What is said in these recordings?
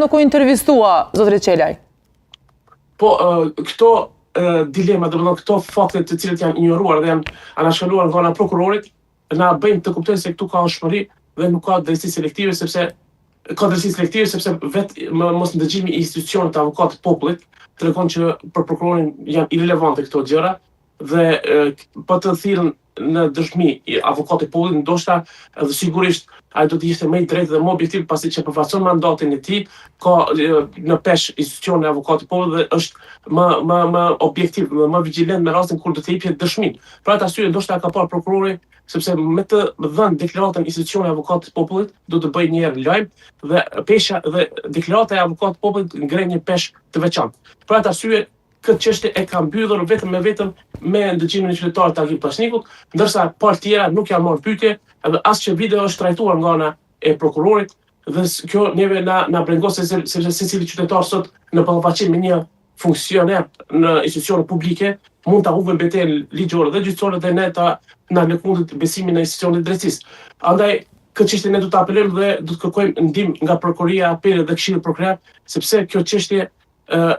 nuk u intervistua, zotri Qelaj? Po, këto dilema, domethënë këto fakte të cilët janë ignoruar dhe janë anashkaluar nga ana prokurorit, na bëjnë të kuptojmë se këtu ka anshmëri dhe nuk ka drejtësi selektive sepse vetë mos ndëgjimi i institucionit të avokatit popullit tregon që për prokurorin janë irelevante këto gjëra dhe po të thirrën në dëshmi i avokatit popullit, ndoshta edhe sigurisht ai do të ishte më i drejtë dhe më objektiv pasi që përfaqëson mandatin e tij, ka në pesh institucioni e avokatit popullit dhe është më objektiv, më vigjilent me rastin kur do të jepet dëshmin. Për atë arsye ndoshta ka parë prokurori sepse me të dhënë deklaratën institucioni e avokatit popullit do të bëjë një herë lajm dhe pesha dhe deklarata e avokatit popullit ngren një peshë të veçantë. Për atë arsye këtë çështje e ka mbyllur vetëm me ndëgjimin e qytetarit të Agip Pashnikut, ndërsa palë tjera nuk janë marrë pyetje, edhe as që video është trajtuar nga ana e prokurorit dhe kjo neve na brengos se secili qytetar sot në ballafaqim me një funksioner në institucione publike mund ta humbë betejën ligjore dhe gjyqësore dhe ne na lëkundit besimin në institucionet e drejtësisë. Andaj këtë çështje ne do ta apelojmë dhe do të kërkojmë ndihmë nga prokuroria, apele dhe këshilli prokurar, sepse kjo çështje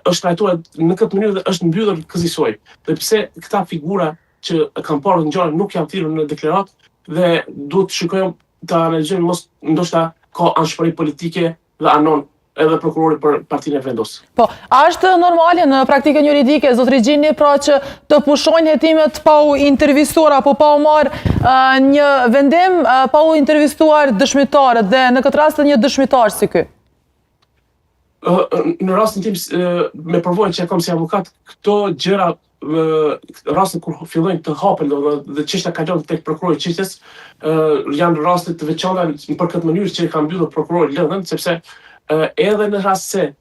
është trajtuar në këtë mënyrë dhe është mbyllur kësaj. Dhe pse këta figura që kanë parë ngjarje nuk janë thirrur në deklarat dhe duhet të shikojmë të analizojmë mos ndoshta ka anshmëri politike dhe anon edhe prokurori për partinë e vendosur. Po, a është normale në praktikën juridike, zotri Gjini, pra që të pushojnë hetimet pa u intervistuar apo pa u marrë një vendim, pa u intervistuar dëshmitarët dhe në këtë rast një dëshmitar si ky? Në rastin tim me përvojën që e kam si avokat, këto gjëra rastin kur fillojnë të hapen dhe çështja kalon tek prokurori i çështjes, janë raste të veçanta për këtë mënyrë që e ka mbyllur prokurori lëndën, sepse edhe në rast se